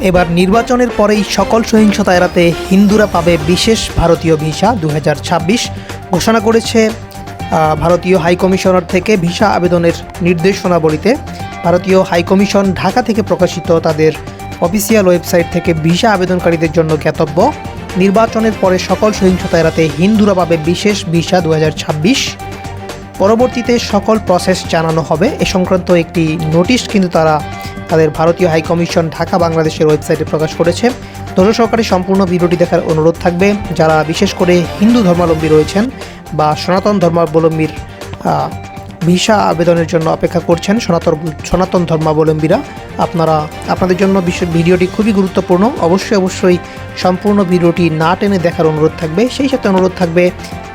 এবার নির্বাচনের পরেই সকল সহিংসতা এড়াতে হিন্দুরা পাবে বিশেষ ভারতীয় ভিসা 2026 ঘোষণা করেছে ভারতীয় হাইকমিশনার থেকে ভিসা আবেদনের নির্দেশনাবলীতে। ভারতীয় হাইকমিশন ঢাকা থেকে প্রকাশিত তাদের অফিসিয়াল ওয়েবসাইট থেকে ভিসা আবেদনকারীদের জন্য জ্ঞাতব্য, নির্বাচনের পরে সকল সহিংসতা এড়াতে হিন্দুরা পাবে বিশেষ ভিসা 2026। পরবর্তীতে সকল প্রসেস জানানো হবে এ সংক্রান্ত একটি নোটিশ কিন্তু তাদের ভারতীয় হাইকমিশন ঢাকা বাংলাদেশের ওয়েবসাইটে প্রকাশ করেছে। ধৈর্য সহকারে সম্পূর্ণ ভিডিওটি দেখার অনুরোধ থাকবে। যারা বিশেষ করে হিন্দু ধর্মাবলম্বী রয়েছেন বা সনাতন ধর্মাবলম্বীর ভিসা আবেদনের জন্য অপেক্ষা করছেন, সনাতন ধর্মাবলম্বীরা, আপনাদের জন্য ভিডিওটি খুবই গুরুত্বপূর্ণ। অবশ্যই সম্পূর্ণ ভিডিওটি না টেনে দেখার অনুরোধ থাকবে। সেই সাথে অনুরোধ থাকবে,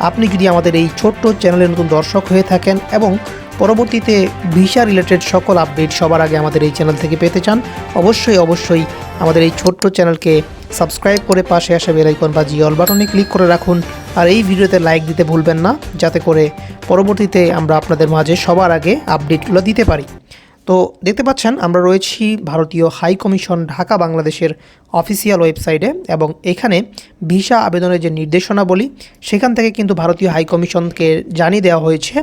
আপনি যদি আমাদের এই ছোট্ট চ্যানেলের নতুন দর্শক হয়ে থাকেন এবং পরবর্তীতে ভিসা রিলেটেড সকল আপডেট সবার আগে আমাদের এই চ্যানেল থেকে পেতে চান, অবশ্যই আমাদের এই ছোট্ট চ্যানেলকে সাবস্ক্রাইব করে পাশে আসা বেল আইকন বা জি অল বাটনে ক্লিক করে রাখুন। আর এই ভিডিওতে লাইক দিতে ভুলবেন না, যাতে করে পরবর্তীতে আমরা আপনাদের মাঝে সবার আগে আপডেটগুলো দিতে পারি। তো দেখতে পাচ্ছেন আমরা রয়েছি ভারতীয় হাই কমিশন ঢাকা বাংলাদেশের অফিসিয়াল ওয়েবসাইটে, এবং এখানে ভিসা আবেদনের যে নির্দেশনাবলী সেখান থেকে কিন্তু ভারতীয় হাই কমিশনকে জানিয়ে দেওয়া হয়েছে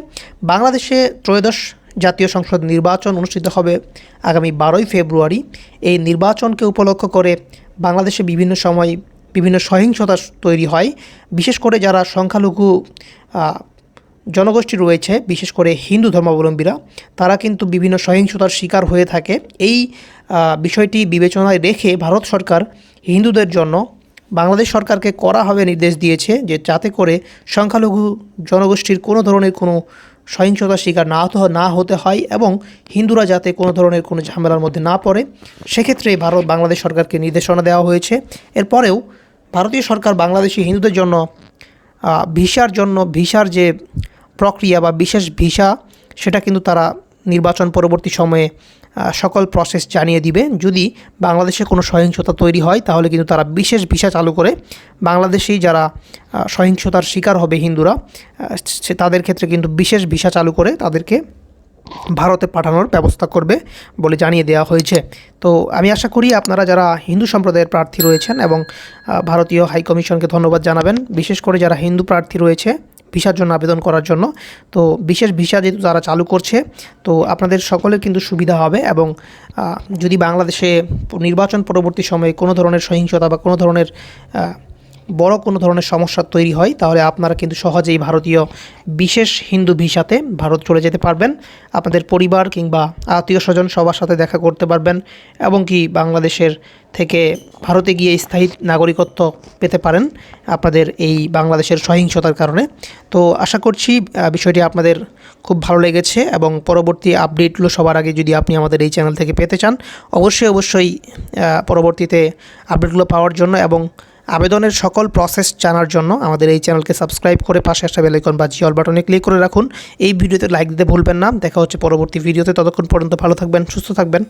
বাংলাদেশে ত্রয়োদশ জাতীয় সংসদ নির্বাচন অনুষ্ঠিত হবে আগামী 12ই ফেব্রুয়ারি। এই নির্বাচনকে উপলক্ষ করে বাংলাদেশে বিভিন্ন সময় বিভিন্ন সহিংসতা তৈরি হয়। বিশেষ করে যারা সংখ্যালঘু জনগোষ্ঠী রয়েছে, বিশেষ করে হিন্দু ধর্মাবলম্বীরা, তারা কিন্তু বিভিন্ন সহিংসতার শিকার হয়ে থাকে। এই বিষয়টি বিবেচনায় রেখে ভারত সরকার হিন্দুদের জন্য বাংলাদেশ সরকারকে কড়াভাবে নির্দেশ দিয়েছে যে যাতে করে সংখ্যালঘু জনগোষ্ঠীর কোনো ধরনের কোনো সহিংসতার শিকার না হতে হয় এবং হিন্দুরা যাতে কোনো ধরনের কোনো ঝামেলার মধ্যে না পড়ে, সেক্ষেত্রে বাংলাদেশ সরকারকে নির্দেশনা দেওয়া হয়েছে। এরপরেও ভারতীয় সরকার বাংলাদেশি হিন্দুদের জন্য ভিসার যে প্রক্রিয়া বা বিশেষ ভিসা, সেটা কিন্তু তারা নির্বাচন পরবর্তী সময়ে সকল প্রসেস জানিয়ে দিবে। যদি বাংলাদেশে কোনো সহিংসতা তৈরি হয় তাহলে কিন্তু তারা বিশেষ ভিসা চালু করে বাংলাদেশেই যারা সহিংসতার শিকার হবে হিন্দুরা, তাদের ক্ষেত্রে কিন্তু বিশেষ ভিসা চালু করে তাদেরকে ভারতে পাঠানোর ব্যবস্থা করবে বলে জানিয়ে দেওয়া হয়েছে। তো আমি আশা করি আপনারা যারা হিন্দু সম্প্রদায়ের প্রার্থী রয়েছেন এবং ভারতীয় হাইকমিশনকে ধন্যবাদ জানাবেন, বিশেষ করে যারা হিন্দু প্রার্থী রয়েছে ভিসার জন্য আবেদন করার জন্য। তো বিশেষ ভিসা যেহেতু তারা চালু করছে, তো আপনাদের সকলের কিন্তু সুবিধা হবে। এবং যদি বাংলাদেশে নির্বাচন পরবর্তী সময়ে কোনো ধরনের সহিংসতা বা কোনো ধরনের বড় কোনো ধরনের সমস্যা তৈরি হয়, তাহলে আপনারা কিন্তু সহজেই ভারতীয় বিশেষ হিন্দু ভিসাতে ভারত চলে যেতে পারবেন। আপনাদের পরিবার কিংবা আত্মীয় স্বজন সবার সাথে দেখা করতে পারবেন এবং কি বাংলাদেশের থেকে ভারতে গিয়ে স্থায়ী নাগরিকত্ব পেতে পারেন আপনাদের এই বাংলাদেশের সহিংসতার কারণে। তো আশা করছি বিষয়টি আপনাদের খুব ভালো লেগেছে, এবং পরবর্তী আপডেটগুলো সবার আগে যদি আপনি আমাদের এই চ্যানেল থেকে পেতে চান, অবশ্যই পরবর্তীতে আপডেটগুলো পাওয়ার জন্য এবং আবেদনের সকল প্রসেস জানার জন্য আমাদের এই চ্যানেলকে সাবস্ক্রাইব করে পাশে আসা বেল আইকন বা জি অল বাটনে ক্লিক করে রাখুন। এই ভিডিওতে লাইক দিতে ভুলবেন না। দেখা হচ্ছে পরবর্তী ভিডিওতে। ততক্ষণ পর্যন্ত ভালো থাকবেন, সুস্থ থাকবেন।